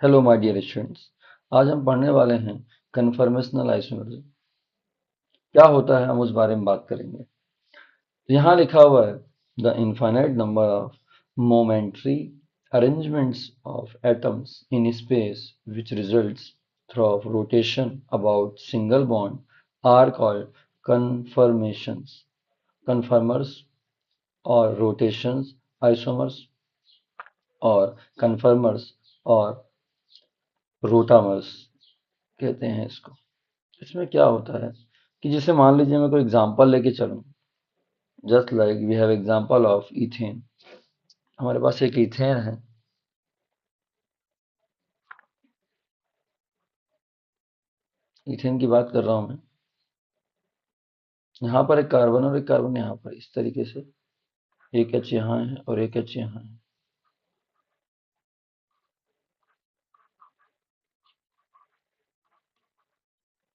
Hello my dear students. आज हम पढ़ने वाले हैं कन्फर्मेशनल आइसोमरिज्म। क्या होता है हम उस बारे में बात करेंगे। यहाँ लिखा हुआ है the infinite number of momentary arrangements of atoms in space which results through rotation about single bond are called conformations, conformers और rotations, isomers और conformers और rotamers कहते हैं इसको। इसमें क्या होता है कि जैसे मान लीजिए मैं कोई एग्जांपल लेके चलूं, just like we have example of ethane. हमारे पास एक इथेन है। इथेन की बात कर रहा हूं मैं। यहाँ पर एक कार्बन और एक कार्बन यहाँ पर, इस तरीके से एक एच यहाँ है और एक एच यहाँ है,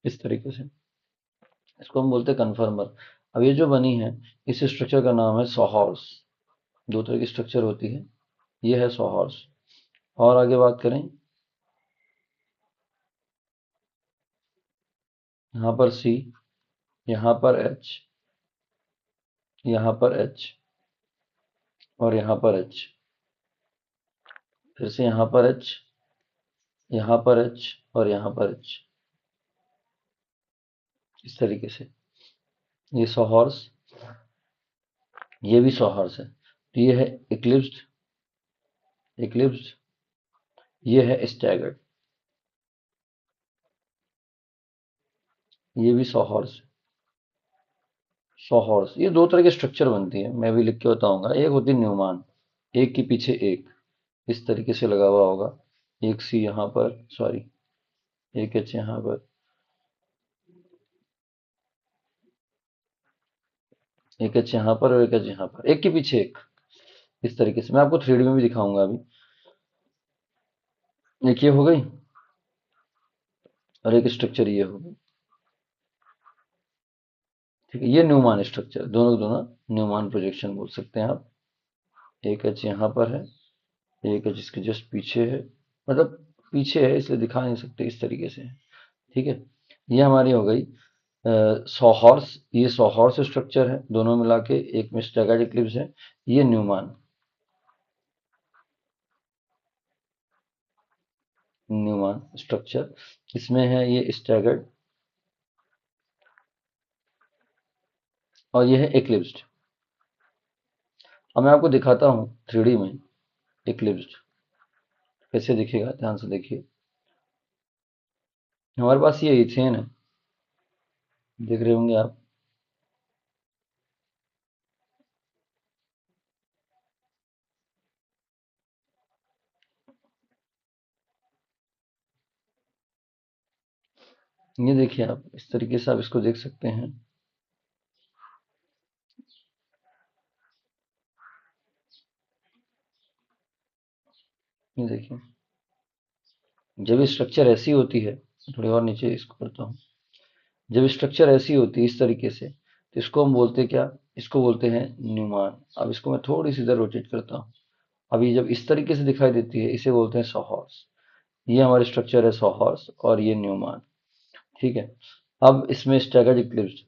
इस तरीके से। इसको हम बोलते हैं कन्फर्मर। अब ये जो बनी है, इस स्ट्रक्चर का नाम है सॉहॉर्स। दो तरह की स्ट्रक्चर होती है, ये है सॉहॉर्स। और आगे बात करें, यहाँ पर सी, यहाँ पर एच, यहाँ पर एच और यहाँ पर एच, फिर से यहाँ पर एच, यहाँ पर एच और यहाँ पर एच, इस तरीके से। ये सौ हॉर्स, ये भी सौ हॉर्स है। तो ये है इक्लिप्स्ड, इक्लिप्स्ड, ये है स्टैगर्ड, ये भी सौ हॉर्स, सौ हॉर्स। ये दो तरह की स्ट्रक्चर बनती है, मैं भी लिख के बताऊंगा। एक होती है न्यूमान, एक के पीछे एक, इस तरीके से लगा हुआ होगा। एक सी यहाँ पर, सॉरी, एक एच यहाँ पर, एक एच यहाँ पर और एक एच यहाँ पर, एक के पीछे एक, इस तरीके से। मैं आपको 3D में भी दिखाऊंगा अभी। एक ये हो गई और एक स्ट्रक्चर ये हो गई। ठीक है, ये न्यूमान स्ट्रक्चर, दोनों दोनों न्यूमान प्रोजेक्शन बोल सकते हैं आप। एक एच यहाँ पर है, एक एच इसके जस्ट पीछे है, मतलब पीछे है इसलिए दिखा नहीं सकते, इस तरीके से है। ठीक है, ये हमारी हो गई सौ हॉर्स। ये सौ हॉर्स स्ट्रक्चर है, दोनों मिला के एक में स्टैगर्ड इक्लिप्स है। ये न्यूमान, न्यूमान स्ट्रक्चर, इसमें है ये स्टैगर्ड और ये है इक्लिप्स्ड। अब मैं आपको दिखाता हूँ 3D में इक्लिप्स्ड कैसे दिखेगा, ध्यान से देखिए। हमारे पास ये इथेन है, देख रहे होंगे आप। ये देखिए आप, इस तरीके से आप इसको देख सकते हैं। ये देखिए, जब स्ट्रक्चर ऐसी होती है, थोड़ी और नीचे इसको करता हूँ। जब स्ट्रक्चर ऐसी होती है इस तरीके से, तो इसको हम बोलते हैं क्या, इसको बोलते हैं न्यूमान। अब इसको मैं थोड़ी सी इधर रोटेट करता हूँ। अभी जब इस तरीके से दिखाई देती है, इसे बोलते हैं सॉहॉर्स। ये हमारे स्ट्रक्चर है सॉहॉर्स और ये न्यूमान। ठीक है, अब इसमें स्टैगर्ड इक्लिप्स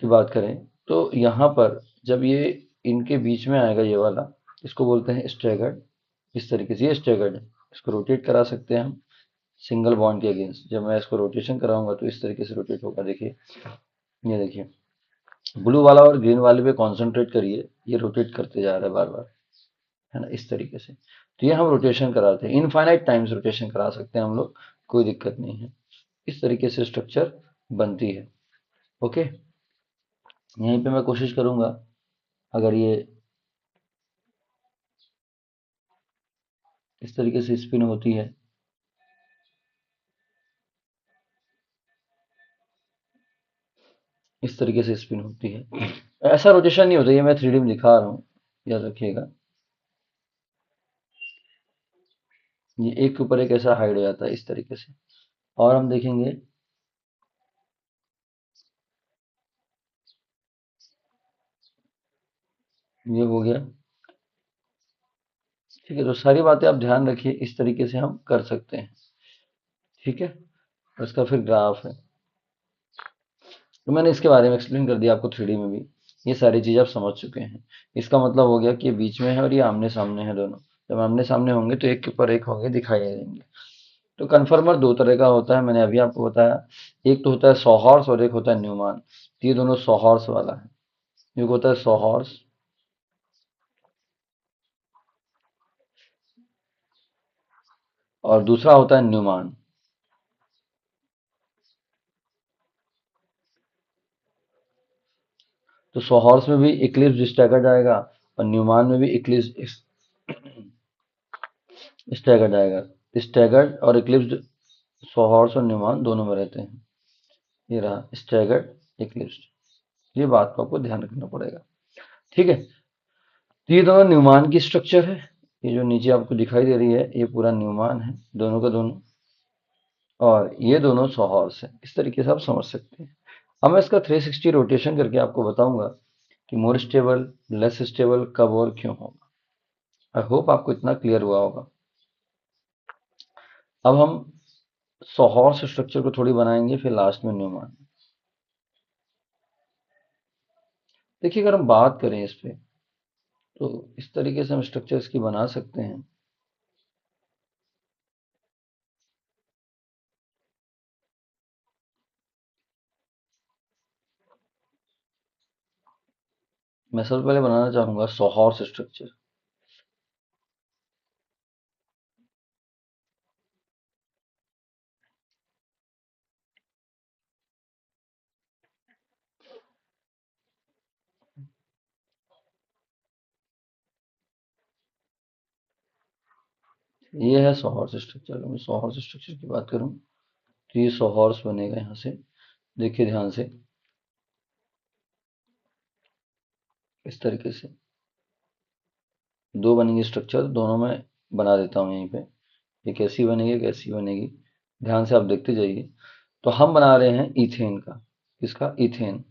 की बात करें, तो यहाँ पर जब ये इनके बीच में आएगा ये वाला, इसको बोलते हैं स्टैगर्ड। इस तरीके से ये स्टैगर्ड है, इसको रोटेट करा सकते हैं हम सिंगल बॉन्ड के अगेंस्ट। जब मैं इसको रोटेशन कराऊंगा तो इस तरीके से रोटेट होगा। देखिए, ये देखिए, ब्लू वाला और ग्रीन वाले पे कॉन्सेंट्रेट करिए, ये रोटेट करते जा रहा है बार बार, है ना, इस तरीके से। तो ये हम रोटेशन कराते हैं, इनफाइनाइट टाइम्स रोटेशन करा सकते हैं हम लोग, कोई दिक्कत नहीं है। इस तरीके से स्ट्रक्चर बनती है। ओके, यहीं पे मैं कोशिश करूंगा, अगर ये इस तरीके से स्पिन होती है, इस तरीके से स्पिन होती है, ऐसा रोटेशन नहीं होता। ये मैं 3D में दिखा रहा हूँ, याद रखिएगा। ये एक के ऊपर एक ऐसा हाइड हो जाता है इस तरीके से। और हम देखेंगे, ये हो गया। ठीक है, तो सारी बातें आप ध्यान रखिए, इस तरीके से हम कर सकते हैं। ठीक है, और इसका फिर ग्राफ है, तो मैंने इसके बारे में एक्सप्लेन कर दिया आपको 3D में भी। ये सारी चीज़ आप समझ चुके हैं। इसका मतलब हो गया कि ये बीच में है और ये आमने सामने है दोनों। जब आमने सामने होंगे तो एक के ऊपर एक होंगे, दिखाई देंगे। तो कन्फर्मर दो तरह का होता है, मैंने अभी आपको बताया। एक तो होता है सौ हॉर्स और एक होता है न्यूमान। ये दोनों सौ हॉर्स वाला है। एक होता है सौ हॉर्स और दूसरा होता है न्यूमान। तो सौ हॉर्स में भी इक्लिप्स स्टैगर्ड आएगा और न्यूमान में भी इक्लिप्स स्टैगर्ड आएगा। स्टैगर्ड और इक्लिप्स सौ हॉर्स और न्यूमान दोनों में रहते हैं। ये रहा स्टैगर्ड इक्लिप्स। ये बात को आपको ध्यान रखना पड़ेगा। ठीक है, तो ये दोनों न्यूमान की स्ट्रक्चर है। ये जो नीचे आपको दिखाई दे रही है ये पूरा न्यूमान है, दोनों का दोनों। और ये दोनों सौ हॉर्स है। इस तरीके से आप समझ सकते हैं। अब मैं इसका 360 रोटेशन करके आपको बताऊंगा कि मोर स्टेबल, लेस स्टेबल कब और क्यों होगा। आई होप आपको इतना क्लियर हुआ होगा। अब हम सौ हॉर्स स्ट्रक्चर को थोड़ी बनाएंगे, फिर लास्ट में न्यूमान। देखिए, अगर हम बात करें इस पे, तो इस तरीके से हम स्ट्रक्चर इसकी बना सकते हैं। मैं सबसे पहले बनाना चाहूंगा सौ हॉर्स स्ट्रक्चर। ये है सौ हॉर्स स्ट्रक्चर। अगर मैं सौ हॉर्स स्ट्रक्चर की बात करूं तो ये सौ हॉर्स बनेगा यहाँ से। देखिए ध्यान से, इस तरीके से दो बनेंगे स्ट्रक्चर, दोनों में बना देता हूँ यहीं पे। एक ऐसी बनेगी, एक ऐसी बनेगी। ध्यान से आप देखते जाइए। तो हम बना रहे हैं इथेन का। किसका? इथेन।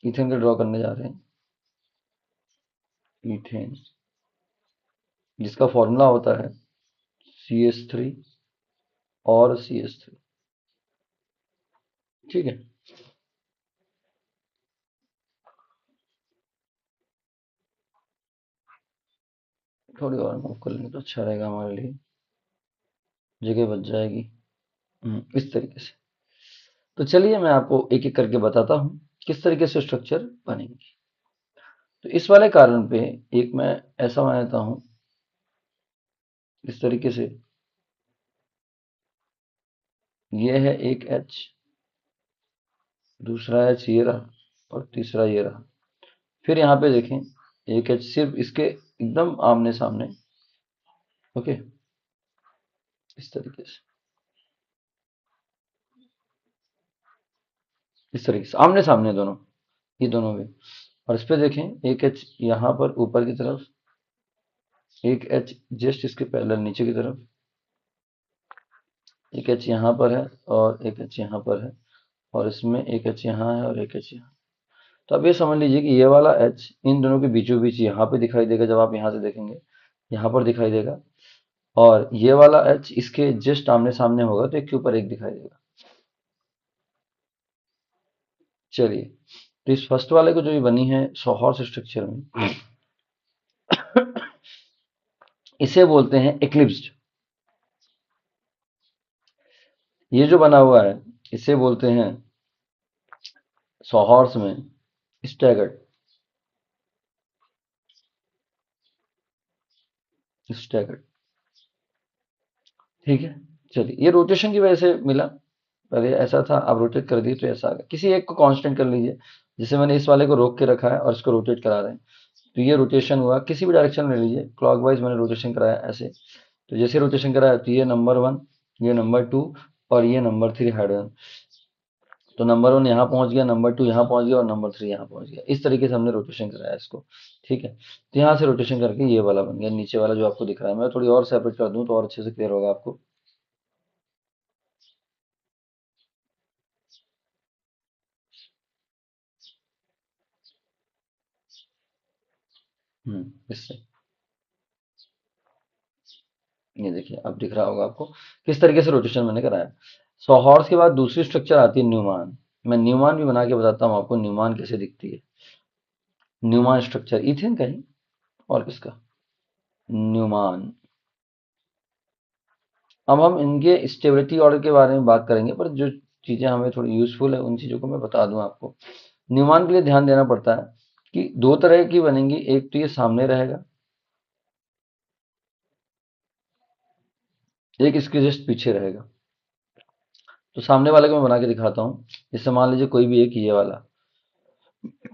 इथेन का ड्रॉ करने जा रहे हैं। इथेन, जिसका फॉर्मूला होता है CH3 और CH3। ठीक है, थोड़ी और मूव कर लेंगे तो अच्छा रहेगा हमारे लिए, जगह बच जाएगी। इस तरीके से। तो चलिए मैं आपको एक एक करके बताता हूँ किस तरीके से स्ट्रक्चर बनेगी। तो इस वाले कारण पे एक मैं ऐसा बनाता हूँ, इस तरीके से। ये है एक H, दूसरा H ये रहा और तीसरा ये रहा। फिर यहाँ पे देखें, एक H सिर्फ इसके एकदम आमने सामने। ओके, इस तरीके से, इस तरीके से आमने सामने दोनों, ये दोनों भी। और इस पे देखें, एक H यहाँ पर ऊपर की तरफ, एक H जस्ट इसके पैरेलल नीचे की तरफ, एक H यहाँ पर है और एक H यहाँ पर है, और इसमें एक H यहाँ है और एक H यहाँ। तो अब ये समझ लीजिए कि ये वाला H इन दोनों के बीचों बीच यहाँ पे दिखाई देगा। जब आप यहाँ से देखेंगे, यहाँ पर दिखाई देगा। और ये वाला H इसके जस्ट आमने सामने होगा, तो एक के ऊपर एक दिखाई देगा। चलिए, तो इस फर्स्ट वाले को जो ये बनी है सौ हॉर्स स्ट्रक्चर में, इसे बोलते हैं एक्लिप्स्ड। ये जो बना हुआ है इसे बोलते हैं सौ हॉर्स में स्टैगर्ड। स्टैगर्ड, ठीक है। चलिए, ये रोटेशन की वजह से मिला। पहले ऐसा था, अब रोटेट कर दिए तो ऐसा आ गया। किसी एक को कांस्टेंट कर लीजिए। जैसे मैंने इस वाले को रोक के रखा है और इसको रोटेट करा रहे हैं, तो ये रोटेशन हुआ। किसी भी डायरेक्शन में ले लीजिए, क्लॉकवाइज मैंने रोटेशन कराया ऐसे। तो जैसे रोटेशन कराया तो ये नंबर 1, ये नंबर 2 और ये नंबर 3 हाइड्रोजन। तो नंबर 1 यहाँ पहुंच गया, नंबर 2 यहाँ पहुंच गया और नंबर 3 यहाँ पहुंच गया। इस तरीके से हमने रोटेशन कराया इसको। ठीक है, तो यहाँ से रोटेशन करके ये वाला बन गया, नीचे वाला जो आपको दिख रहा है। मैं थोड़ी और सेपरेट कर दूं तो और अच्छे से क्लियर होगा आपको। इससे ये देखिए, अब दिख रहा होगा आपको किस तरीके से रोटेशन मैंने कराया। सो हॉर्स के बाद दूसरी स्ट्रक्चर आती है न्यूमान। मैं न्यूमान भी बना के बताता हूँ आपको न्यूमान कैसे दिखती है। न्यूमान स्ट्रक्चर इथेन का ही, और किसका, न्यूमान। अब हम इनके स्टेबिलिटी ऑर्डर के बारे में बात करेंगे, पर जो चीजें हमें थोड़ी यूजफुल है उन चीजों को मैं बता दूं आपको। न्यूमान के लिए ध्यान देना पड़ता है कि दो तरह की बनेंगी, एक तो ये सामने रहेगा, एक इसके जस्ट पीछे रहेगा। तो सामने वाले को मैं बना के दिखाता हूँ। जैसे मान लीजिए कोई भी एक ये वाला,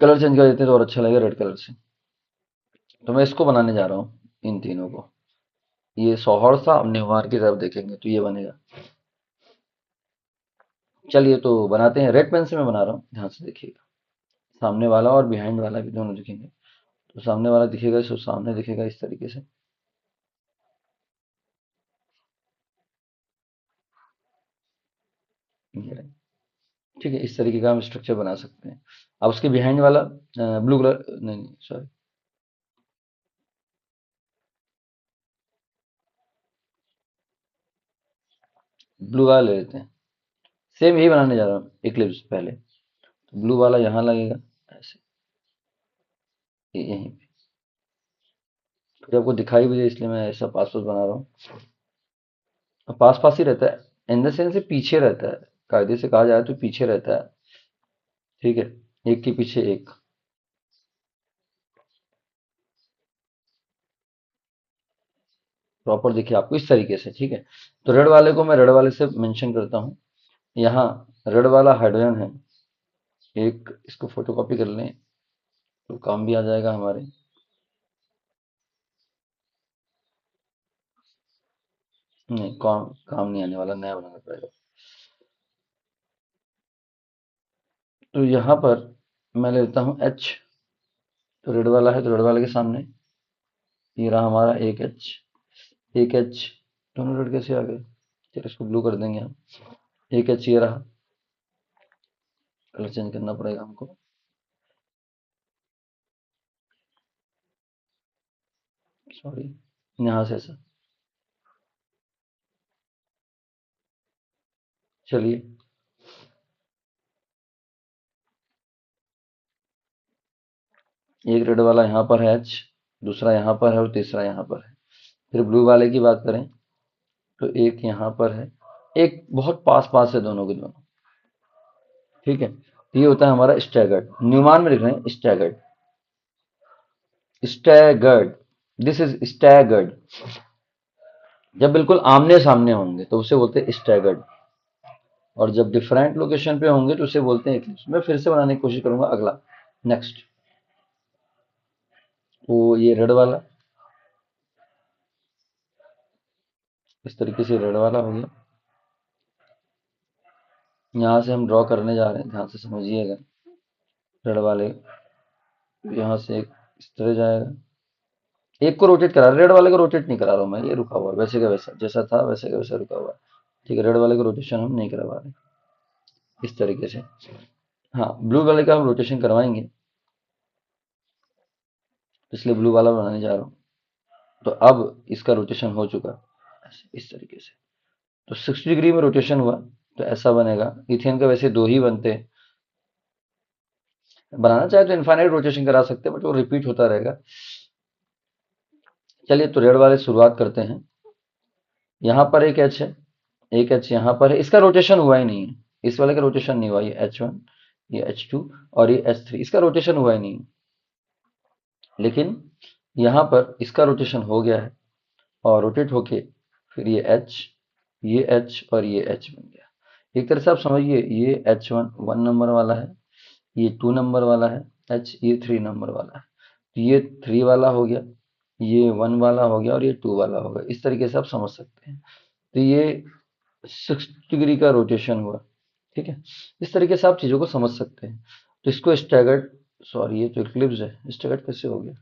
कलर चेंज कर देते हैं तो और अच्छा लगेगा रेड कलर से। तो मैं इसको बनाने जा रहा हूँ, इन तीनों को। ये सोहर था, अब न्यूमान की तरफ देखेंगे तो ये बनेगा। चलिए तो बनाते हैं। रेड पेन से मैं बना रहा हूँ, ध्यान से देखिएगा। सामने वाला और बिहाइंड वाला भी दोनों दिखेंगे। तो सामने वाला दिखेगा, सो सामने दिखेगा इस तरीके से। ये रहे। ठीक है, इस तरीके का हम स्ट्रक्चर बना सकते हैं। अब उसके बिहाइंड वाला ब्लू कलर, नहीं सॉरी, ब्लू वाला ले लेते हैं। सेम यही बनाने जा रहा हूँ इक्लिप्स पहले। तो ब्लू वाला यहाँ लगेगा, ऐसे, यहीं पे। फिर आपको दिखाई भी दे इसलिए मैं ऐसा पास पास बना रहा हूँ। पास पास ही रहता है, इन द सेंस से पीछे रहता है। कायदे से कहा जाए तो पीछे रहता है। ठीक है, एक के पीछे एक। प्रॉपर देखिए आपको इस तरीके से। ठीक है, तो रेड वाले को मैं रेड वाले से मेंशन करता हूँ। यहाँ रेड वाला हाइड्रोजन है एक, इसको फोटोकॉपी कर लें तो काम भी आ जाएगा हमारे। नहीं, काम काम नहीं आने वाला, नया बनाना पड़ेगा। तो यहाँ पर मैं लेता हूँ एच। तो रेड वाला है तो रेड वाले के सामने ये रहा हमारा एक एच। एक एच, दोनों रेड कैसे आ गए। चलो इसको ब्लू कर देंगे हम। एक एच ये रहा, कलर चेंज करना पड़ेगा हमको। सॉरी, यहाँ से ऐसा। चलिए, एक रेड वाला यहाँ पर है एच, दूसरा यहाँ पर है और तीसरा यहाँ पर है। फिर ब्लू वाले की बात करें तो एक यहाँ पर है, एक बहुत पास पास है दोनों के दोनों। ठीक है, तो ये होता है हमारा स्टैगर्ड। न्यूमान में लिख रहे हैं staggered. Staggered, this is staggered. जब बिल्कुल आमने सामने होंगे तो उसे बोलते हैं स्टैगर्ड, और जब डिफरेंट लोकेशन पे होंगे तो उसे बोलते हैं इक्लिप्स। मैं फिर से बनाने की कोशिश करूंगा अगला, नेक्स्ट। तो ये रेड वाला, इस तरीके से रेड वाला हो गया। यहाँ से हम ड्रॉ करने जा रहे हैं, ध्यान से समझिएगा। रेड वाले यहाँ से एक इस तरह जाएगा। एक को रोटेट करा, रेड वाले को रोटेट नहीं करा रहा हूँ मैं, ये रुका हुआ है वैसे का वैसा, जैसा था वैसे का वैसा रुका हुआ है। ठीक है, रेड वाले को रोटेशन हम नहीं करवा रहे, इस तरीके से। हाँ, ब्लू वाले का हम रोटेशन करवाएंगे, इसलिए ब्लू वाला बनाने जा रहा हूँ। तो अब इसका रोटेशन हो चुका, ऐसे इस तरीके से। तो 60 डिग्री में रोटेशन हुआ, तो ऐसा बनेगा। इथेन का वैसे दो ही बनते हैं, बनाना चाहे तो इनफाइनाइट रोटेशन करा सकते हैं, बट वो रिपीट होता रहेगा। चलिए, तो रेड वाले शुरुआत करते हैं। यहाँ पर एक एच है, एक एच यहाँ पर है, इसका रोटेशन हुआ ही नहीं है। इस वाले का रोटेशन नहीं हुआ, ये H1, ये H2 और ये H3, इसका रोटेशन हुआ ही नहीं है। लेकिन यहाँ पर इसका रोटेशन हो गया है, और रोटेट होके फिर ये H, ये H और ये H बन गया। एक तरह से आप समझिए, ये H1 1 नंबर वाला है, ये 2 नंबर वाला है, H ये 3 नंबर वाला है। तो ये 3 वाला हो गया, ये 1 वाला हो गया और ये 2 वाला हो गया। इस तरीके से आप समझ सकते हैं। तो ये 60 डिग्री का रोटेशन हुआ। ठीक है, इस तरीके से आप चीज़ों को समझ सकते हैं। तो इसको स्टैगर्ड, सॉरी ये तो इक्लिप्स है, स्टैगर्ड कैसे हो गया,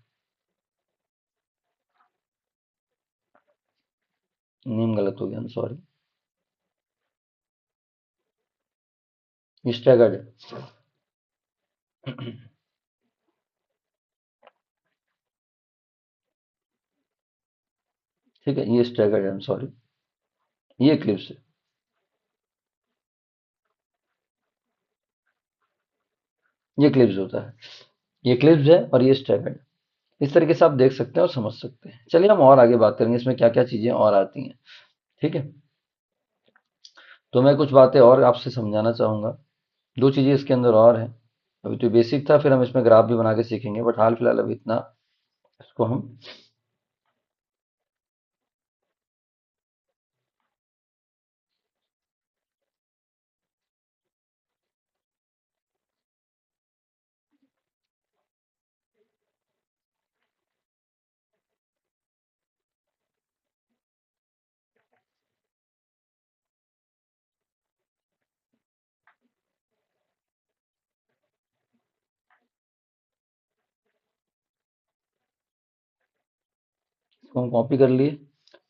नेम गलत हो गया, सॉरी। स्टैगर्ड है। ठीक है, ये स्टैगर्ड है, सॉरी, ये क्लिप्स है, ये क्लिप्स होता है, ये क्लिप्स है और ये स्टैगर्ड है। इस तरीके से आप देख सकते हैं और समझ सकते हैं। चलिए हम और आगे बात करेंगे इसमें क्या क्या चीजें और आती हैं। ठीक है, तो मैं कुछ बातें और आपसे समझाना चाहूंगा। दो चीजें इसके अंदर और हैं। अभी तो बेसिक था, फिर हम इसमें ग्राफ भी बना के सीखेंगे, बट हाल फिलहाल अभी इतना इसको हम इसको हम कॉपी कर लिए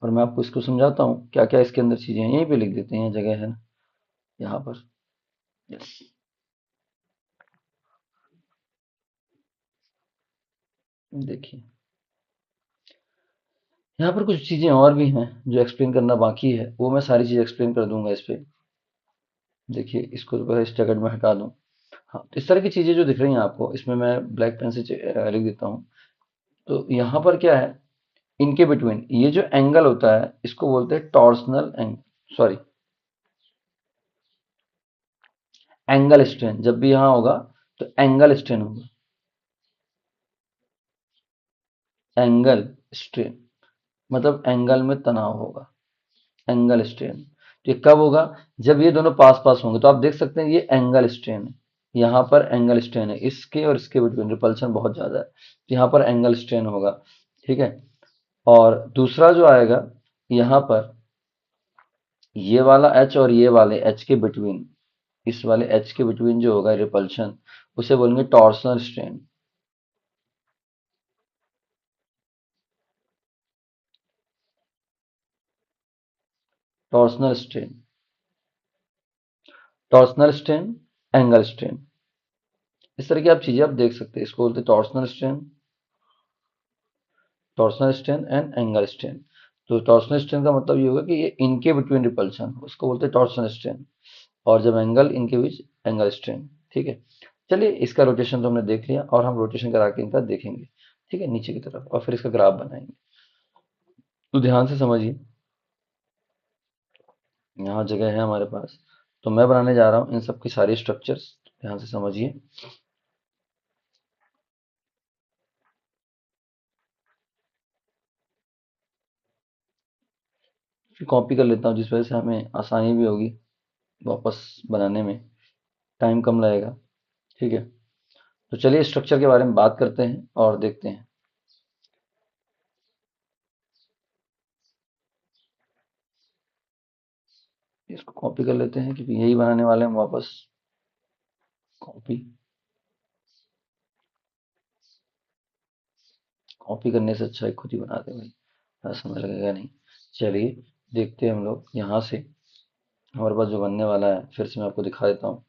और मैं आपको इसको समझाता हूँ क्या क्या इसके अंदर चीजें हैं। यहीं पे लिख देते हैं, यहाँ जगह है ना, यहाँ पर। यस, देखिए यहाँ पर कुछ चीजें और भी हैं जो एक्सप्लेन करना बाकी है, वो मैं सारी चीज एक्सप्लेन कर दूंगा इस पे। देखिए इसको तो इस जगह में हटा दूं। हाँ, तो इस तरह की चीजें जो दिख रही हैं आपको, इसमें मैं ब्लैक पेन से लिख देता हूँ। तो यहाँ पर क्या है, इनके बिटवीन ये जो एंगल होता है इसको बोलते हैं torsional angle, sorry, angle strain. जब भी यहाँ होगा तो एंगल स्ट्रेन होगा, एंगल स्ट्रेन मतलब एंगल में तनाव होगा, एंगल स्ट्रेन। तो ये कब होगा, जब ये दोनों पास पास होंगे। तो आप देख सकते हैं ये एंगल स्ट्रेन है, यहाँ पर एंगल स्ट्रेन है, इसके और इसके बिटवीन रिपल्शन बहुत ज्यादा है, तो यहाँ पर एंगल स्ट्रेन होगा। ठीक है, और दूसरा जो आएगा यहाँ पर, ये वाला एच और ये वाले एच के बिटवीन, इस वाले एच के बिटवीन जो होगा रिपल्शन, उसे बोलेंगे torsional strain. Torsional strain, torsional strain, angle strain, इस तरह की आप चीजें आप देख सकते हैं। इसको बोलते हैं torsional strain, torsional strain and angle strain. तो टॉर्सनल स्ट्रेन का मतलब ये होगा कि ये इनके बिटवीन रिपल्शन, उसको बोलते हैं टॉर्सनल स्ट्रेन। और जब एंगल इनके बीच, एंगल स्ट्रेन। ठीक है, चलिए इसका रोटेशन तो हमने देख लिया, और हम रोटेशन करा के इनका देखेंगे। ठीक है, नीचे की तरफ, और फिर इसका ग्राफ बनाएंगे। तो ध्यान से समझिए, यहाँ जगह है हमारे पास, तो मैं बनाने जा रहा हूँ इन सब की सारी स्ट्रक्चर्स। ध्यान से समझिए, फिर कॉपी कर लेता हूँ जिस वजह से हमें आसानी भी होगी वापस बनाने में, टाइम कम लगेगा। ठीक है, तो चलिए स्ट्रक्चर के बारे में बात करते हैं और देखते हैं। इसको कॉपी कर लेते हैं क्योंकि यही बनाने वाले हैं हम वापस। कॉपी, कॉपी करने से अच्छा है खुद ही बना दे भाई, ज़्यादा समय लगेगा नहीं। चलिए देखते हैं हम लोग यहाँ से, हमारे पास जो बनने वाला है, फिर से मैं आपको दिखा देता हूँ।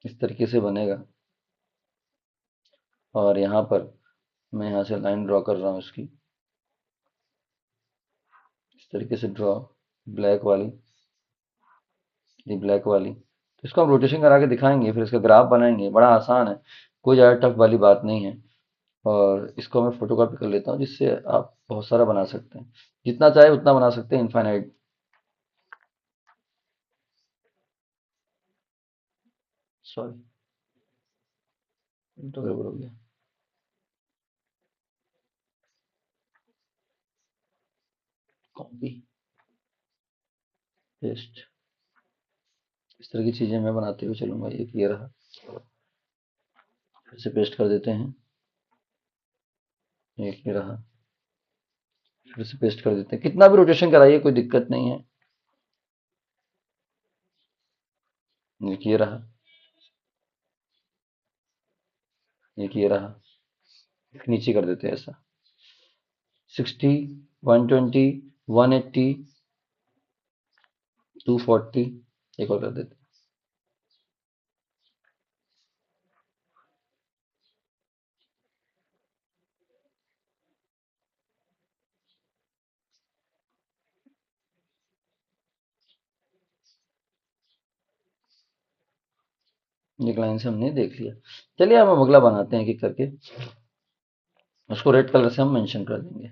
इस तरीके से बनेगा, और यहाँ पर मैं यहाँ से लाइन ड्रॉ कर रहा हूँ इसकी, इस तरीके से ड्रॉ, ब्लैक वाली, ये ब्लैक वाली। तो इसको हम रोटेशन करा के दिखाएंगे, फिर इसका ग्राफ बनाएंगे। बड़ा आसान है, कोई ज़्यादा टफ वाली बात नहीं है। और इसको मैं फोटोकॉपी कर लेता हूँ, जिससे आप बहुत सारा बना सकते हैं, जितना चाहे उतना बना सकते हैं, इनफाइनाइट। सॉरी, तो गड़बड़ हो गया। कॉपी, पेस्ट, इस तरह की चीजें मैं बनाते हुए चलूंगा। एक ये रहा, फिर से पेस्ट कर देते हैं। एक ये रहा, फिर से पेस्ट कर देते हैं। कितना भी रोटेशन कराइए कोई दिक्कत नहीं है। एक ये रहा, एक ये रहा, नीचे कर देते हैं ऐसा। 60, 120, 180, 240, एक और कर देते हैं। एक लाइन से हमने देख लिया। चलिए अब हम अगला बनाते हैं एक एक करके। उसको रेड कलर से हम मेंशन कर देंगे।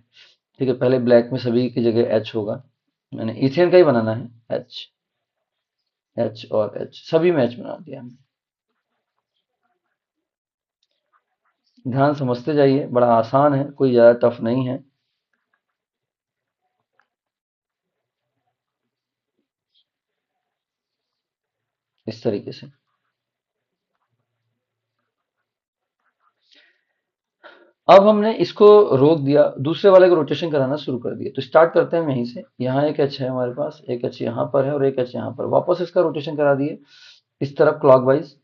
ठीक है, पहले ब्लैक में सभी की जगह एच होगा। मैंने इथेन का ही बनाना है, एच, एच और एच, सभी में एच बना दिया हमने। ध्यान समझते जाइए, बड़ा आसान है, कोई ज़्यादा टफ नहीं है। इस तरीके से अब हमने इसको रोक दिया, दूसरे वाले को रोटेशन कराना शुरू कर दिया। तो स्टार्ट करते हैं हम यहीं से। यहाँ एक एच है हमारे पास, एक एच यहाँ पर है और एक एच यहाँ पर। वापस इसका रोटेशन करा दिए इस तरफ क्लॉकवाइज,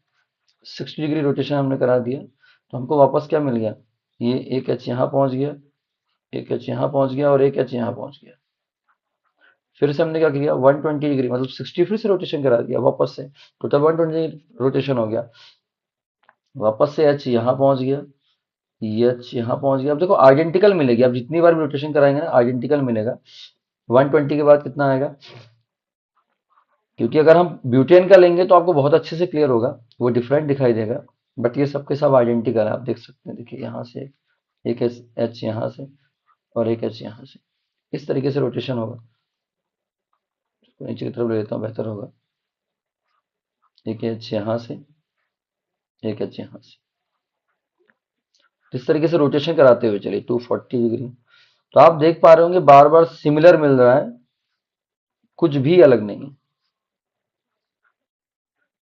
60 डिग्री रोटेशन हमने करा दिया। तो हमको वापस क्या मिल गया, ये एक एच यहाँ पहुंच गया, एक एच यहाँ पहुंच गया और एक एच यहाँ पहुंच गया। फिर से हमने क्या किया, 120 डिग्री मतलब 60 फिर से रोटेशन करा दिया वापस से, टोटल 120 रोटेशन हो गया। वापस से एच यहाँ पहुंच गया, एच यहाँ पहुंच गया। अब देखो आइडेंटिकल मिलेगी, आप जितनी बार भी रोटेशन कराएंगे ना आइडेंटिकल मिलेगा। 120 के बाद कितना आएगा, क्योंकि अगर हम ब्यूटेन का लेंगे तो आपको बहुत अच्छे से क्लियर होगा, वो डिफरेंट दिखाई देगा। बट ये सबके सब आइडेंटिकल है, आप देख सकते हैं। देखिए यहाँ से एक एच यहाँ से और एक एच यहाँ से, इस तरीके से रोटेशन होगा। इसको नीचे की तरफ ले लेता हूँ, बेहतर होगा। एक एच यहाँ से, एक एच यहाँ से, इस तरीके से रोटेशन कराते हुए चलिए 240 डिग्री। तो आप देख पा रहे होंगे बार बार सिमिलर मिल रहा है, कुछ भी अलग नहीं है।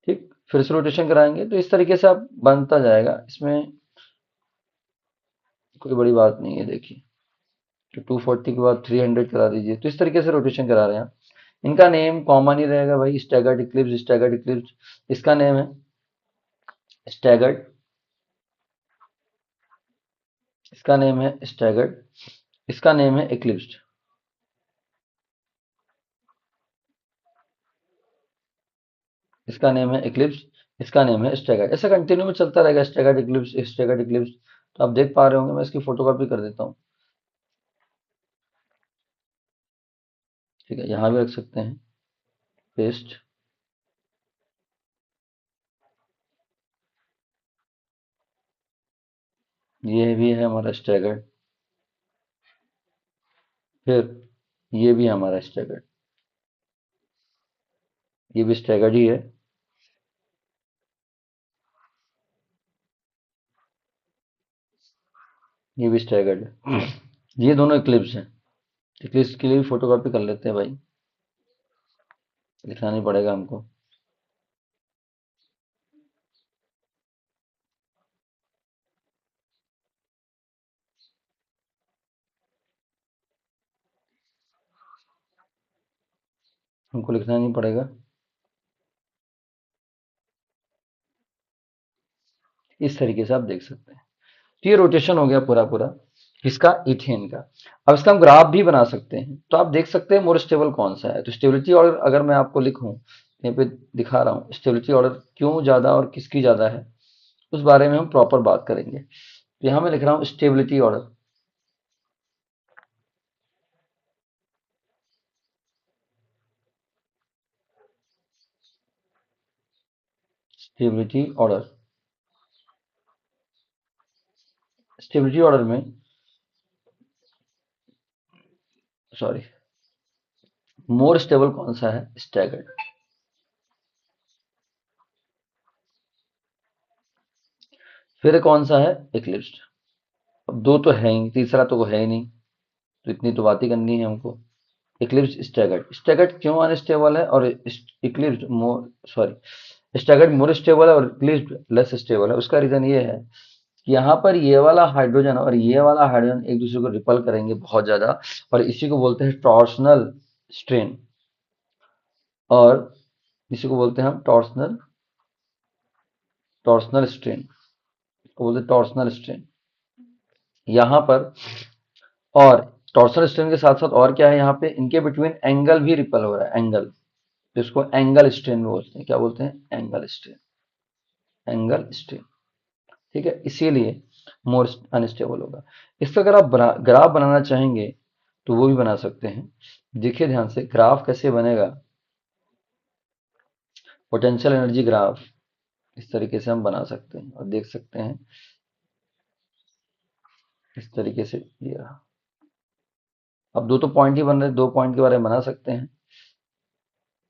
ठीक, फिर से रोटेशन कराएंगे तो इस तरीके से आप बनता जाएगा, इसमें कोई बड़ी बात नहीं है। देखिए, तो 240 के बाद 300 करा दीजिए। तो इस तरीके से रोटेशन करा रहे हैं आप। इनका नेम कॉमन ही रहेगा भाई, स्टैगर्ड इक्लिप्स, स्टैगर्ड इक्लिप्स इसका नेम है। स्टैगर्ड, इसका नेम है स्टैगर्ड, इसका नेम है इक्लिप्स्ड, इसका नेम है इक्लिप्स, इसका नेम है स्टैगर्ड। ऐसा कंटिन्यू में चलता रहेगा, स्टैगर्ड इक्लिप्स, स्टैगर्ड इक्लिप्स। तो आप देख पा रहे होंगे, मैं इसकी फोटोकॉपी कर देता हूँ। ठीक है, यहाँ भी रख सकते हैं, पेस्ट। ये भी है हमारा स्टैगर्ड, फिर ये भी है हमारा स्टैगर्ड, ये भी स्टैगर्ड ही है। ये भी स्टैगर्ड है। ये दोनों इक्लिप्स हैं। इक्लिप्स के लिए भी फोटोकॉपी कर लेते हैं भाई, लिखना नहीं पड़ेगा हमको। हमको लिखना नहीं पड़ेगा। इस तरीके से आप देख सकते हैं। तो ये रोटेशन हो गया पूरा पूरा इसका, इथेन का। अब इसका हम ग्राफ भी बना सकते हैं। तो आप देख सकते हैं मोर स्टेबल कौन सा है। तो स्टेबिलिटी ऑर्डर अगर मैं आपको लिखूं, यहाँ पे दिखा रहा हूँ, स्टेबिलिटी ऑर्डर क्यों ज्यादा और किसकी ज्यादा है, उस बारे में हम प्रॉपर बात करेंगे। तो यहाँ मैं लिख रहा हूँ stability order, stability order, stability order में, सॉरी, मोर स्टेबल कौन सा है, स्टैगर्ड। फिर कौन सा है, इक्लिप्स्ड। अब दो तो है ही, तीसरा तो है ही नहीं, तो इतनी तो बात ही करनी है हमको। Eclipse, staggered. स्टैगर्ड क्यों अनस्टेबल है और इक्लिप्स मोर, सॉरी, स्टैगर्ड मोर स्टेबल है और इक्लिप्स लेस स्टेबल है। उसका रीजन ये है कि यहाँ पर ये वाला हाइड्रोजन और ये वाला हाइड्रोजन एक दूसरे को रिपल करेंगे बहुत ज्यादा, और इसी को बोलते हैं टॉर्सनल स्ट्रेन, और इसी को बोलते हैं हम टॉर्सनल, टॉर्सनल स्ट्रेन, इसको बोलते हैं टॉर्सनल स्ट्रेन यहाँ पर। और टॉर्सनल स्ट्रेन के साथ साथ और क्या है, यहाँ पे इनके बिटवीन एंगल भी रिपल हो रहा है, एंगल, जिसको एंगल स्ट्रेन बोलते हैं। क्या बोलते हैं, एंगल स्ट्रेन, एंगल स्ट्रेन। ठीक है, इसीलिए मोर अनस्टेबल होगा। इसका अगर आप ग्राफ बनाना चाहेंगे तो वो भी बना सकते हैं। देखिए ध्यान से, ग्राफ कैसे बनेगा, पोटेंशियल एनर्जी ग्राफ। इस तरीके से हम बना सकते हैं और देख सकते हैं इस तरीके से ये रहा। अब दो तो पॉइंट ही बन रहे, दो पॉइंट के बारे में बना सकते हैं,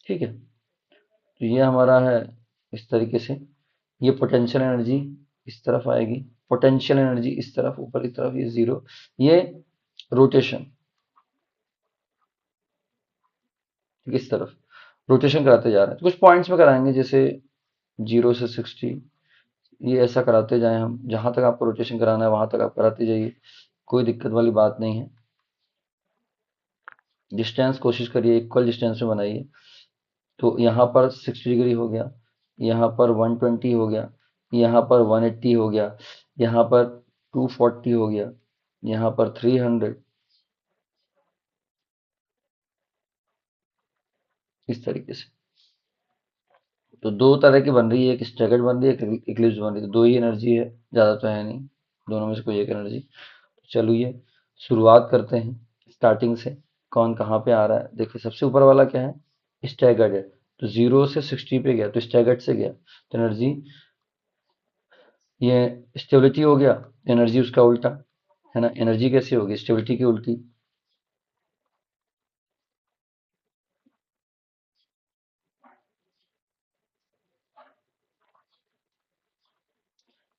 ठीक है। तो ये हमारा है इस तरीके से, ये पोटेंशियल एनर्जी इस तरफ आएगी, पोटेंशियल एनर्जी इस तरफ ऊपर की तरफ, ये जीरो, ये रोटेशन इस तरफ रोटेशन कराते जा रहे हैं। तो कुछ पॉइंट्स में कराएंगे, जैसे 0 से 60, ये ऐसा कराते जाएं हम, जहां तक आपको रोटेशन कराना है वहां तक आप कराते जाइए, कोई दिक्कत वाली बात नहीं है। डिस्टेंस कोशिश करिए इक्वल डिस्टेंस में बनाइए। तो यहाँ पर 60 डिग्री हो गया, यहाँ पर 120 हो गया, यहाँ पर 180 हो गया, यहाँ पर 240 हो गया, यहाँ पर 300, इस तरीके से। तो दो तरह की बन रही है, एक स्टैगर्ड बन रही है, एक इक्लिप्स बन रही है। तो दो ही एनर्जी है, ज़्यादा तो है नहीं, दोनों में से कोई एक एनर्जी। तो चलिए शुरुआत करते हैं स्टार्टिंग से, कौन कहाँ पे आ रहा है। देखिए सबसे ऊपर वाला क्या है, स्टैगर्ड है। तो 0 से 60 पे गया तो स्टैगर्ड से गया, तो एनर्जी, ये स्टेबिलिटी हो गया, एनर्जी उसका उल्टा है ना। एनर्जी कैसे होगी, स्टेबिलिटी की उल्टी।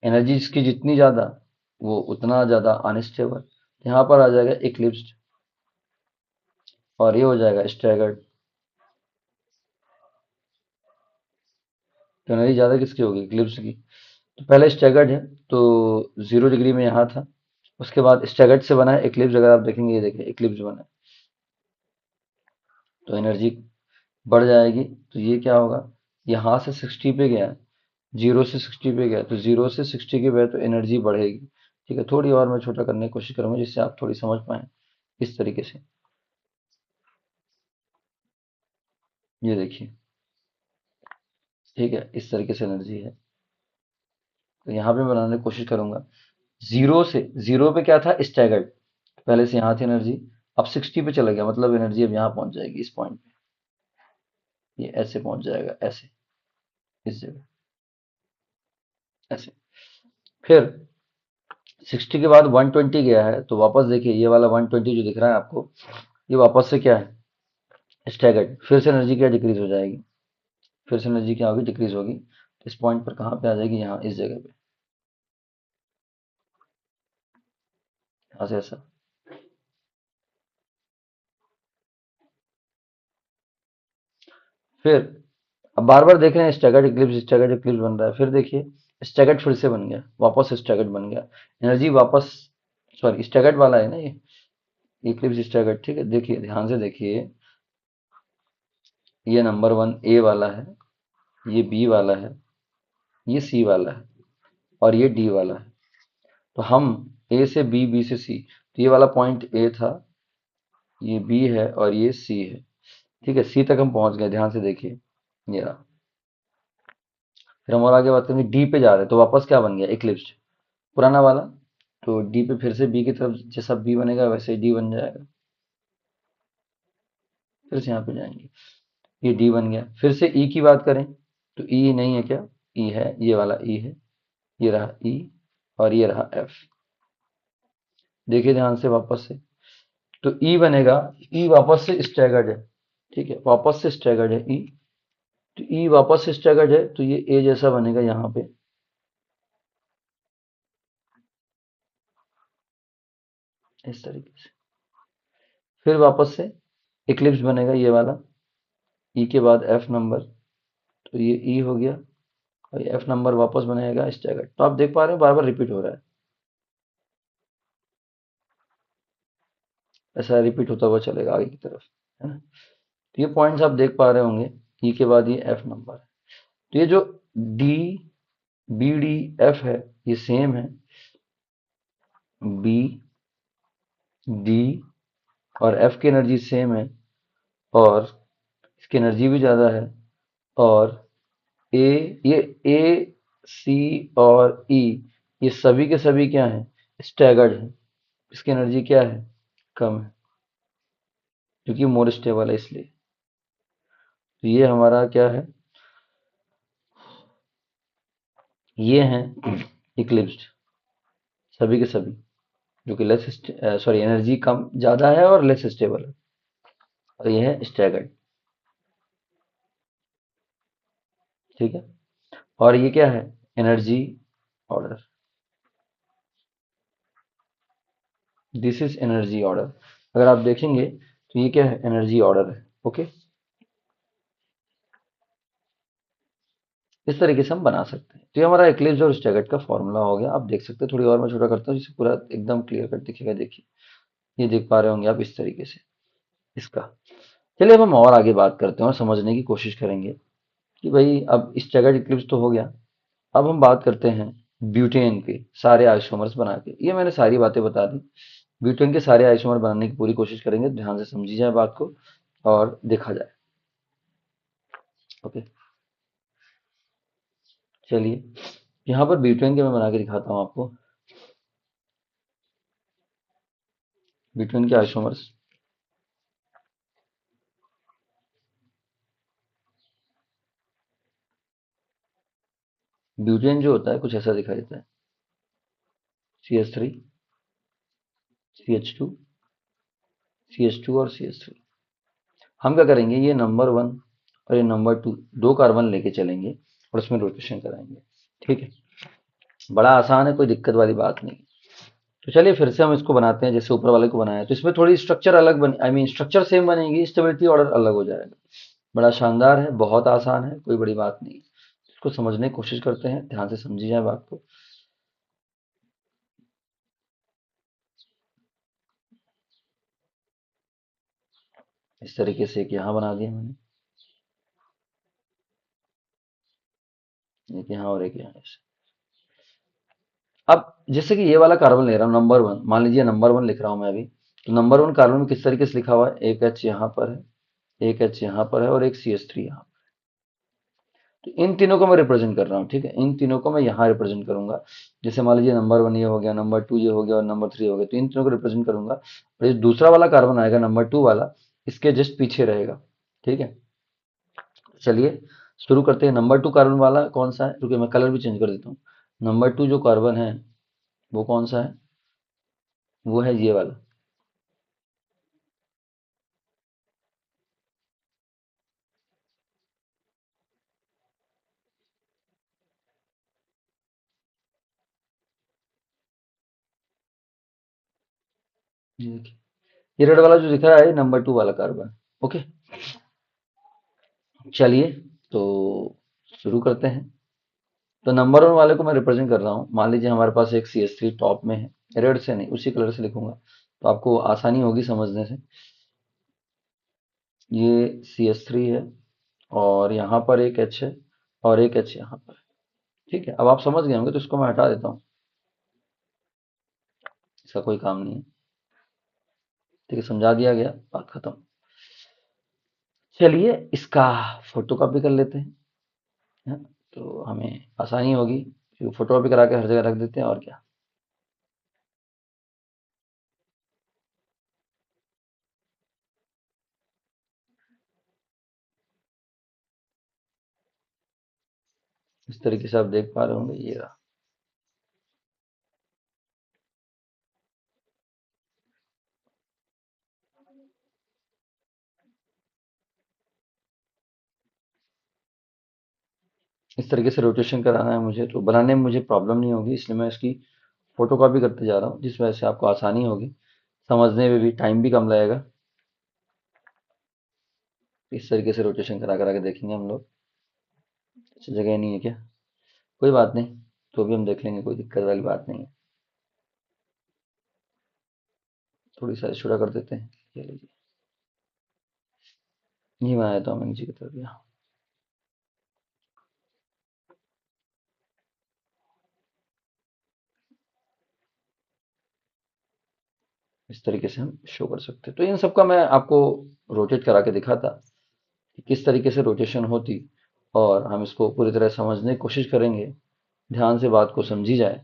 एनर्जी इसकी जितनी ज्यादा, वो उतना ज्यादा अनस्टेबल। यहाँ पर आ जाएगा इक्लिप्स्ड, और ये हो जाएगा स्टैगर्ड। तो एनर्जी ज्यादा किसकी होगी, इक्लिप्स की। तो पहले स्टैगर्ड है, तो 0 डिग्री में यहाँ था, उसके बाद स्टैगर्ड से बना है इक्लिप्स। अगर आप देखेंगे, ये देखिए इक्लिप्स बना है, तो एनर्जी बढ़ जाएगी। तो ये क्या होगा, यहाँ से 60 पे गया है, 0 से 60 पे गया, तो 0 से 60 के बाद तो एनर्जी बढ़ेगी। ठीक है, थोड़ी और मैं छोटा करने की कोशिश करूंगा जिससे आप थोड़ी समझ पाए, इस तरीके से। ये देखिए, ठीक है, इस तरीके से एनर्जी है। तो यहाँ पे मैं बनाने की कोशिश करूंगा। जीरो पे क्या था, स्टैगर्ड, पहले से यहाँ थी एनर्जी, अब 60 पे चला गया, मतलब एनर्जी अब यहाँ पहुंच जाएगी इस पॉइंट पे, ये ऐसे पहुंच जाएगा, ऐसे, इस जगह, ऐसे। फिर 60 के बाद 120 गया है, तो वापस देखिए ये वाला 120 जो दिख रहा है आपको, ये वापस से क्या है, स्टैगर्ड। फिर से एनर्जी क्या डिक्रीज हो जाएगी, फिर से एनर्जी क्या होगी, डिक्रीज होगी। इस पॉइंट पर कहाँ पे आ जाएगी, यहाँ इस जगह पे, यहाँ से ऐसा। फिर अब बार बार देख रहे हैं स्टैगर्ड इक्लिप्स बन रहा है, फिर देखिए स्टैगर्ड फिर से बन गया, वापस स्टैगर्ड बन गया, एनर्जी वापस, सॉरी स्टैगर्ड वाला है ना ये, इक्लिप्स स्टैगर्ड, ठीक है। देखिए ध्यान से देखिए, ये नंबर वन ए वाला है, ये बी वाला है, ये सी वाला है, और ये डी वाला है। तो हम ए से बी, बी से सी, तो ये वाला पॉइंट ए था, ये बी है और ये सी है, ठीक है। सी तक हम पहुंच गए, ध्यान से देखिए, ये रहा। फिर हम और आगे बात करेंगे, डी पे जा रहे हैं, तो वापस क्या बन गया, इक्लिप्स, पुराना वाला। तो डी पे फिर से बी की तरफ जैसा बी बनेगा वैसे ही डी बन जाएगा, फिर से यहाँ पे जाएंगे, ये डी बन गया। फिर से ई की बात करें, तो ई नहीं है क्या, ई है, ये वाला ई है, ये रहा ई, और ये रहा एफ। देखिए ध्यान से वापस से, तो ई बनेगा, ई वापस से स्टैगर्ड है, ठीक है, वापस से स्टैगर्ड है ई। तो ई वापस से स्टैगर्ड है, तो ये ए जैसा बनेगा यहाँ पे, इस तरीके से। फिर वापस से इक्लिप्स बनेगा ये वाला, ई के बाद एफ नंबर, तो ये ई हो गया, और ये एफ नंबर वापस बनेगा स्टैगर्ड। तो आप देख पा रहे हो बार बार रिपीट हो रहा है, ऐसा रिपीट होता हुआ चलेगा आगे की तरफ, है ना। तो ये पॉइंट्स आप देख पा रहे होंगे, ई के बाद ये एफ नंबर है। तो ये जो डी, बी डी एफ है, ये सेम है, बी डी और एफ की एनर्जी सेम है, और इसकी एनर्जी भी ज़्यादा है। और ए, ये ए, सी और ई, ये सभी के सभी क्या हैं, स्टैगर्ड है, इसकी एनर्जी क्या है, कम है, क्योंकि मोर स्टेबल है इसलिए। तो ये हमारा क्या है, ये हैं इक्लिप्स्ड, सभी के सभी, जो कि लेस, सॉरी, एनर्जी कम ज़्यादा है और लेस स्टेबल है, और ये है स्टैगर्ड। ठीक है, और ये क्या है, energy order. This is energy order. अगर आप देखेंगे तो ये क्या है, एनर्जी ऑर्डर है। ओके, इस तरीके से हम बना सकते हैं। तो ये हमारा एक्लिप्स और स्टैगर्ड का फॉर्मूला हो गया। आप देख सकते हैं, थोड़ी और मैं छोटा करता हूँ जिससे पूरा एकदम क्लियर कट दिखेगा। देखिए, ये देख पा रहे होंगे आप इस तरीके से इसका। चलिए अब हम और आगे बात करते हैं और समझने की कोशिश करेंगे कि भाई अब स्टैगर्ड इक्लिप्स तो हो गया। अब हम बात करते हैं ब्यूटेन के सारे आइसोमर्स बना के। ये मैंने सारी बातें बता दी। ब्यूटेन के सारे आइसोमर बनाने की पूरी कोशिश करेंगे, ध्यान से समझी जाए बात को और देखा जाए। ओके, चलिए यहाँ पर ब्यूटेन के मैं बना के दिखाता हूँ आपको, ब्यूटेन के आइसोमर्स। ब्यूटेन जो होता है कुछ ऐसा दिखाई देता है, CH3, CH2, CH2 और CH3। हम क्या करेंगे, ये नंबर वन और ये नंबर टू, दो कार्बन लेके चलेंगे और उसमें रोटेशन कराएंगे। ठीक है, बड़ा आसान है, कोई दिक्कत वाली बात नहीं। तो चलिए फिर से हम इसको बनाते हैं जैसे ऊपर वाले को बनाया। तो इसमें थोड़ी स्ट्रक्चर अलग बनी, आई मीन स्ट्रक्चर सेम बनेगी, स्टेबिलिटी ऑर्डर अलग हो जाएगा। बड़ा शानदार है, बहुत आसान है, कोई बड़ी बात नहीं। इसको समझने की कोशिश करते हैं, ध्यान से समझी जाए बात को। इस तरीके से एक यहाँ बना दिया मैंने, एक यहाँ और एक यहाँ ऐसे। अब जैसे कि ये वाला कार्बन ले रहा हूँ नंबर वन, मान लीजिए नंबर वन लिख रहा हूँ मैं अभी। तो नंबर वन कार्बन में किस तरीके से लिखा हुआ है, एक एच यहाँ पर है, एक एच यहाँ पर है और एक CH3 यहाँ। तो इन तीनों को मैं रिप्रेजेंट कर रहा हूँ। ठीक है, इन तीनों को मैं यहाँ रिप्रेजेंट करूंगा। जैसे मान लीजिए नंबर वन ये हो गया, नंबर टू ये हो गया और नंबर थ्री हो गया। तो इन तीनों को रिप्रेजेंट करूंगा और ये दूसरा वाला कार्बन आएगा नंबर टू वाला, इसके जस्ट पीछे रहेगा। ठीक है, चलिए शुरू करते हैं। नंबर टू कार्बन वाला कौन सा है, रुकिए मैं कलर भी चेंज कर देता हूँ। नंबर टू जो कार्बन है वो कौन सा है, वो है ये वाला। ये देखिए, ये रेड वाला जो दिख रहा है नंबर टू वाला कार्बन। ओके, चलिए तो शुरू करते हैं। तो नंबर वन वाले को मैं रिप्रेजेंट कर रहा हूँ। मान लीजिए हमारे पास एक CH3 टॉप में है, रेड से नहीं उसी कलर से लिखूंगा तो आपको आसानी होगी समझने से। ये CH3 है और यहाँ पर एक H है और एक H यहाँ पर। ठीक है, अब आप समझ गए होंगे तो इसको मैं हटा देता हूँ, इसका कोई काम नहीं है। ठीक है, समझा दिया गया, बात खत्म। चलिए इसका फोटो कॉपी कर लेते हैं, है ना? तो हमें आसानी होगी, फोटो कॉपी करा के हर जगह रख देते हैं और क्या। इस तरीके से आप देख पा रहे होंगे, ये रहा। इस तरीके से रोटेशन कराना है मुझे, तो बनाने में मुझे प्रॉब्लम नहीं होगी, इसलिए मैं इसकी फोटो कॉपी करते जा रहा हूँ, जिस वजह से आपको आसानी होगी, समझने में भी टाइम भी कम लगेगा। इस तरीके से रोटेशन करा करा के देखेंगे हम लोग। अच्छा, जगह नहीं है क्या, कोई बात नहीं, तो भी हम देख लेंगे, कोई दिक्कत वाली बात नहीं है। थोड़ी साइज छोटा कर देते हैं, ये लीजिए, ये बनाया तो हमें नीचे की तरफ यहाँ। इस तरीके से हम शो कर सकते हैं। तो इन सब का मैं आपको रोटेट करा के दिखाता कि किस तरीके से रोटेशन होती, और हम इसको पूरी तरह समझने की कोशिश करेंगे, ध्यान से बात को समझी जाए।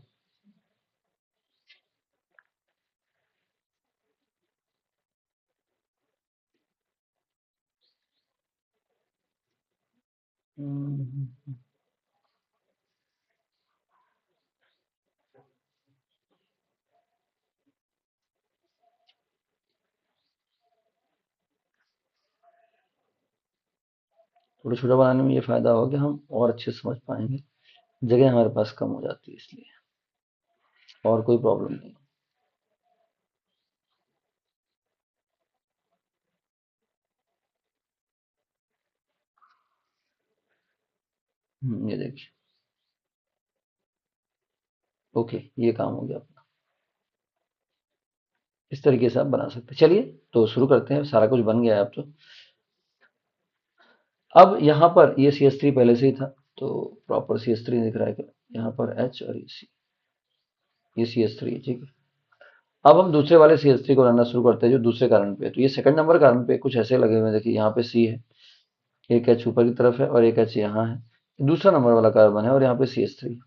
थोड़ा छोटा बनाने में ये फायदा होगा कि हम और अच्छे से समझ पाएंगे, जगह हमारे पास कम हो जाती है इसलिए, और कोई प्रॉब्लम नहीं। ये देखिए, ओके, ये काम हो गया अपना। इस तरीके से आप बना सकते हैं। चलिए तो शुरू करते हैं, सारा कुछ बन गया है अब तो। अब यहाँ पर ये CS3 पहले से ही था, तो प्रॉपर CS3 दिख रहा है क्या? यहाँ पर H और ये CS3 है, ठीक है। अब हम दूसरे वाले CS3 को बनाना शुरू करते हैं, जो दूसरे कार्बन पे है। तो ये सेकंड नंबर कार्बन पे कुछ ऐसे लगे हुए हैं, देखिए यहाँ पे C है, एक H ऊपर की तरफ है और एक H यहाँ है, दूसरा नंबर वाला कार्बन है, और यहाँ पे CS3।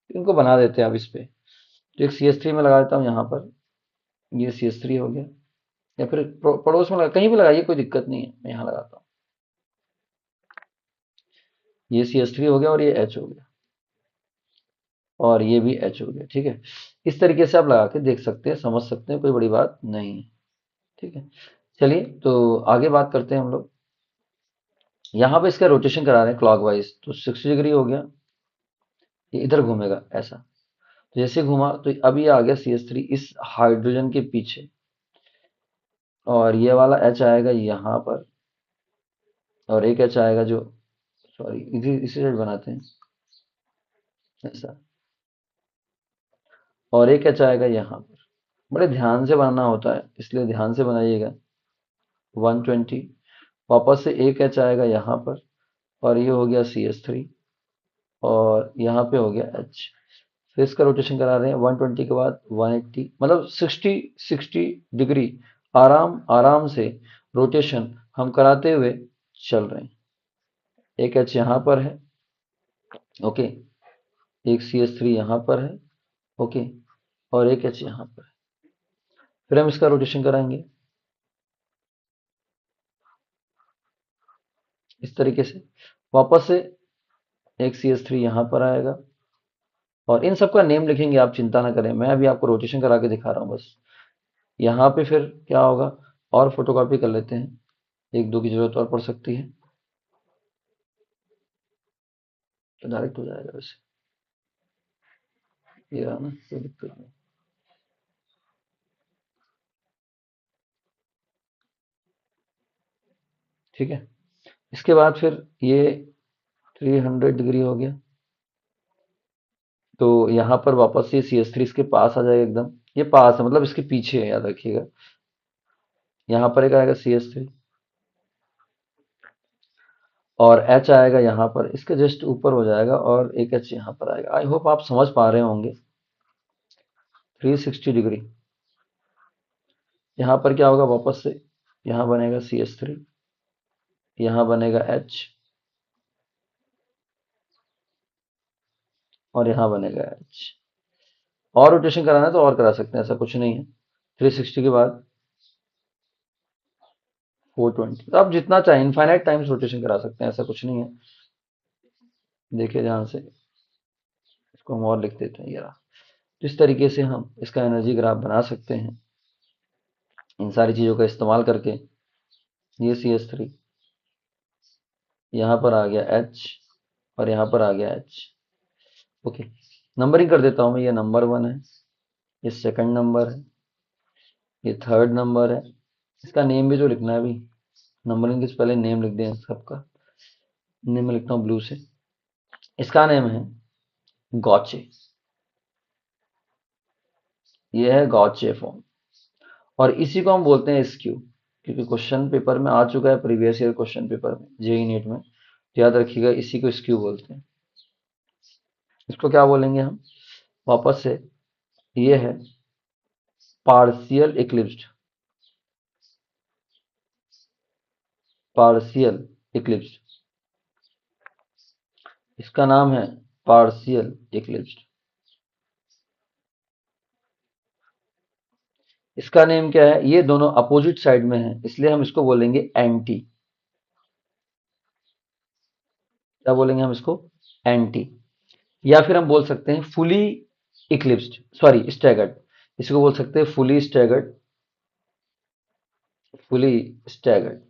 इनको बना देते हैं अब इस पे। तो एक CS3 में लगा देता हूँ यहाँ पर, ये CS3 हो गया, या फिर पड़ोस में लगा, कहीं भी लगाइए कोई दिक्कत नहीं है, मैं यहाँ लगाता हूँ। ये CS3 हो गया और ये H हो गया, और ये भी H हो गया, ठीक है। इस तरीके से आप लगा के देख सकते हैं, समझ सकते हैं, कोई बड़ी बात नहीं है, ठीक है। चलिए तो आगे बात करते हैं हम लोग। यहाँ पे इसका रोटेशन करा रहे हैं क्लॉकवाइज, तो 60 डिग्री हो गया, ये इधर घूमेगा ऐसा। तो जैसे घुमा तो अब ये आ गया CS3 इस हाइड्रोजन के पीछे, और ये वाला H आएगा यहाँ पर, और एक H आएगा जो, सॉरी इसी साइड बनाते हैं ऐसा, और एक H आएगा यहाँ पर। बड़े ध्यान से बनाना होता है, इसलिए ध्यान से बनाइएगा। 120, वापस से एक H आएगा यहाँ पर, और ये हो गया CS3, और यहाँ पे हो गया H। फिर इसका रोटेशन करा रहे हैं 120 के बाद 180, मतलब 60 डिग्री आराम आराम से रोटेशन हम कराते हुए चल रहे हैं। एक H यहाँ पर है, ओके, एक CS3 यहाँ पर है, ओके, और एक H यहाँ पर है। फिर हम इसका रोटेशन कराएंगे इस तरीके से, वापस से एक CS3 यहाँ पर आएगा, और इन सबका नेम लिखेंगे, आप चिंता ना करें, मैं अभी आपको रोटेशन करा के दिखा रहा हूँ बस। यहाँ पे फिर क्या होगा, और फोटोकॉपी कर लेते हैं, एक दो की जरूरत और पड़ सकती है, तो डायरेक्ट हो जाएगा वैसे। ये रहा ना, कोई दिक्कत नहीं। ठीक है, इसके बाद फिर ये 300 डिग्री हो गया, तो यहाँ पर वापस से CS3 इसके पास आ जाएगा एकदम, ये पास है मतलब इसके पीछे है, याद रखिएगा। यहाँ पर एक आएगा CS3, और H आएगा यहाँ पर, इसके जस्ट ऊपर हो जाएगा, और एक H यहाँ पर आएगा। आई होप आप समझ पा रहे होंगे। 360 डिग्री, यहाँ पर क्या होगा, वापस से यहाँ बनेगा CS3, यहाँ बनेगा H, और यहाँ बनेगा H। और रोटेशन कराना है तो और करा सकते हैं, ऐसा कुछ नहीं है। 360 के बाद 420, तो आप जितना चाहें इनफाइनाइट टाइम्स रोटेशन करा सकते हैं, ऐसा कुछ नहीं है। देखिए ध्यान से, इसको हम और लिख देते हैं, ये रहा। तो इस तरीके से हम इसका एनर्जी ग्राफ बना सकते हैं इन सारी चीज़ों का इस्तेमाल करके। ये CS3, यहाँ पर आ गया H, और यहाँ पर आ गया H, ओके। नंबरिंग कर देता हूँ मैं, ये नंबर 1 है, ये सेकंड नंबर है, ये थर्ड नंबर है। इसका नेम भी जो लिखना है अभी, नंबरिंग के पहले नेम लिख दें सबका। नेम में लिखता हूँ ब्लू से, इसका नेम है गॉचे, ये है गॉचे फॉर्म, और इसी को हम बोलते हैं स्क्यू, क्योंकि क्वेश्चन पेपर में आ चुका है, प्रीवियस ईयर क्वेश्चन पेपर में, जेई नीट में, तो याद रखिएगा इसी को स्क्यू बोलते हैं। इसको क्या बोलेंगे हम, वापस से, ये है पार्शियल इक्लिप्स्ड, पार्शियल इक्लिप्स्ड, इसका नाम है पार्शियल इक्लिप्स्ड। इसका नेम क्या है, ये दोनों अपोजिट साइड में है, इसलिए हम इसको बोलेंगे एंटी। क्या बोलेंगे हम इसको, एंटी। या फिर हम बोल सकते हैं फुली इक्लिप्स्ड, सॉरी स्टैगर्ड, इसको बोल सकते हैं फुली स्टैगर्ड, फुली स्टैगर्ड।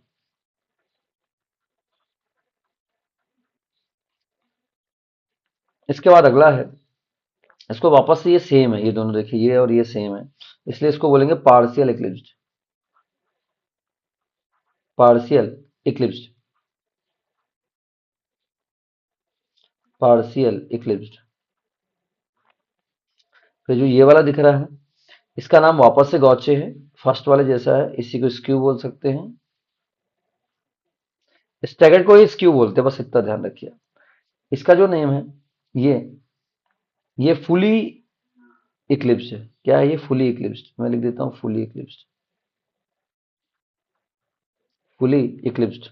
इसके बाद अगला है, इसको वापस से ये सेम है, ये दोनों देखिए ये और ये सेम है, इसलिए इसको बोलेंगे partial eclipsed. Partial eclipsed. Partial eclipsed. फिर जो ये वाला दिख रहा है, इसका नाम वापस से गॉचे है, फर्स्ट वाले जैसा है, इसी को स्क्यू बोल सकते हैं। स्टैगर्ड को ही स्क्यू बोलते हैं, बस इतना ध्यान रखिए। इसका जो नेम है, ये ये फुली इक्लिप्स्ड है। क्या है ये? Fully eclipsed. मैं लिख देता हूँ फुली इक्लिप्स्ड। Fully eclipsed.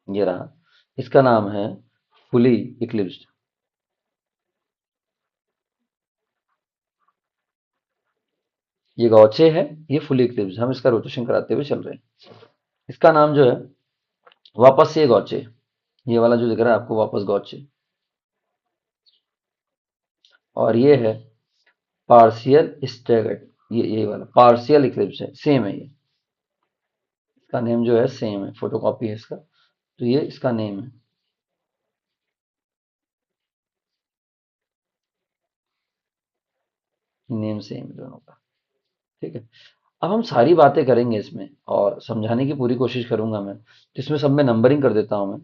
ये रहा, इसका नाम है फुली इक्लिप्स्ड। ये गॉचे है, ये फुली इक्लिप्स्ड। हम इसका रोटेशन कराते हुए चल रहे हैं। इसका नाम जो है वापस से ये गॉचे, ये वाला जो दिख रहा है आपको वापस गॉचे, और ये है पार्शियल स्टैगर्ड। ये वाला पार्शियल इक्लिप्स है, सेम है ये। इसका नेम जो है सेम है, फोटोकॉपी है इसका, तो ये इसका नेम है। नेम सेम है दोनों का। ठीक है। अब हम सारी बातें करेंगे इसमें और समझाने की पूरी कोशिश करूंगा मैं, तो इसमें सब में नंबरिंग कर देता हूं मैं।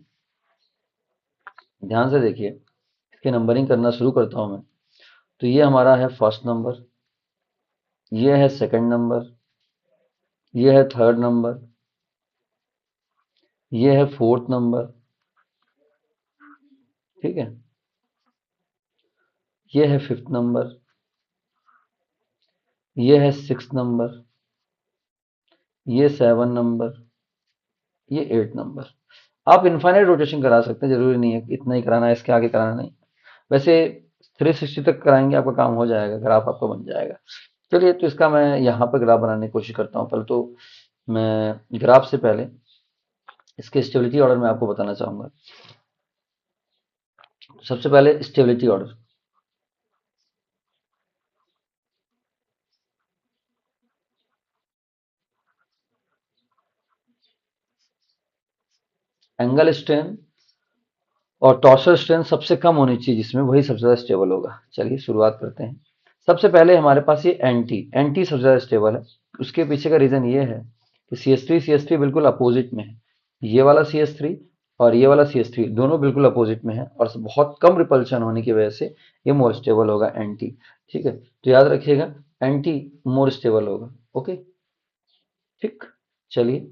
ध्यान से देखिए, इसकी नंबरिंग करना शुरू करता हूं मैं। तो ये हमारा है फर्स्ट नंबर, ये है सेकंड नंबर, ये है थर्ड नंबर, ये है फोर्थ नंबर। ठीक है। ये है फिफ्थ नंबर, ये है सिक्स नंबर, ये सेवन नंबर, ये एट नंबर। आप इनफाइनाइट रोटेशन करा सकते हैं, जरूरी नहीं है कि इतना ही कराना है, इसके आगे कराना नहीं। वैसे 360 तक कराएंगे आपका काम हो जाएगा, ग्राफ आपका बन जाएगा। चलिए, तो इसका मैं यहाँ पर ग्राफ बनाने की कोशिश करता हूँ। पहले तो मैं ग्राफ से पहले इसके स्टेबिलिटी ऑर्डर में आपको बताना चाहूंगा। सबसे पहले स्टेबिलिटी ऑर्डर। एंगल स्ट्रेन और टॉर्सल स्ट्रेन सबसे कम होनी चाहिए जिसमें, वही सबसे ज्यादा स्टेबल होगा। चलिए शुरुआत करते हैं। सबसे पहले हमारे पास ये एंटी एंटी सबसे ज्यादा स्टेबल है। उसके पीछे का रीजन ये है कि सी एस थ्री बिल्कुल अपोजिट में है। ये वाला सी एस थ्री और ये वाला सी एस थ्री दोनों बिल्कुल अपोजिट में है, और बहुत कम रिपल्शन होने की वजह से ये मोर स्टेबल होगा, एंटी। ठीक है, तो याद रखिएगा, एंटी मोर स्टेबल होगा। ओके, ठीक। चलिए,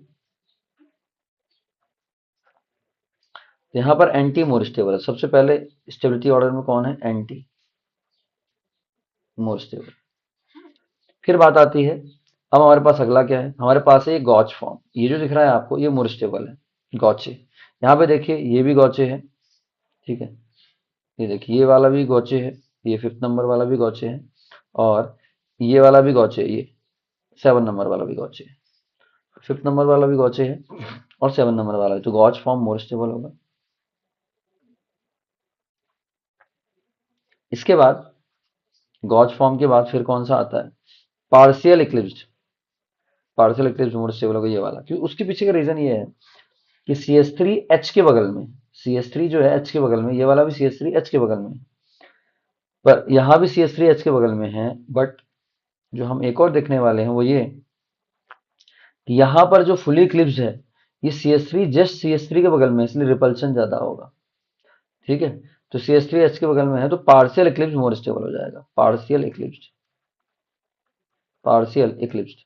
यहाँ पर एंटी मोर स्टेबल है। सबसे पहले स्टेबिलिटी ऑर्डर में कौन है? Anti more stable. फिर बात आती है, अब हमारे पास अगला क्या है? हमारे पास है ये गॉच फॉर्म। ये जो दिख रहा है आपको, ये मोर स्टेबल है, गॉचे। यहाँ पे देखिए, ये भी गॉचे है। ठीक है, ये देखिए, ये वाला भी गॉचे है, ये फिफ्थ नंबर वाला भी गॉचे है, और ये वाला भी गॉचे है, ये सेवन नंबर वाला भी गॉचे है। फिफ्थ नंबर वाला भी गॉचे है और सेवन नंबर वाला भी, तो गॉच फॉर्म मोर स्टेबल होगा। इसके बाद, गॉच फॉर्म के बाद फिर कौन सा आता है? Partial eclipsed. Partial Eclipse more stable होगा ये वाला, क्योंकि उसके पीछे का रीजन ये है कि सी एस थ्री एच के बगल में, सी एस थ्री जो है एच के बगल में, ये वाला भी सी एस थ्री एच के बगल में, पर यहाँ भी सी एस थ्री एच के बगल में है। बट जो हम एक और देखने वाले हैं वो ये कि यहाँ पर जो फुली इक्लिप्स है, ये C S three just C S three के बगल में है, इसलिए रिपल्शन ज्यादा होगा। ठीक है, तो सी एस थ्री एच के बगल में है, तो पार्शियल इक्लिप्स मोर स्टेबल हो जाएगा। Partial Eclipse, partial Eclipse.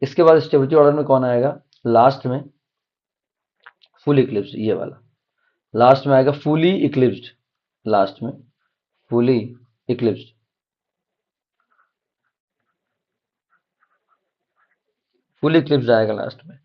इसके बाद स्टेबिलिटी ऑर्डर में कौन आएगा? लास्ट में फुल इक्लिप्स, ये वाला लास्ट में आएगा, फुली इक्लिप्स्ड। लास्ट में फुली इक्लिप्स्ड। फुल इक्लिप्स आएगा लास्ट में।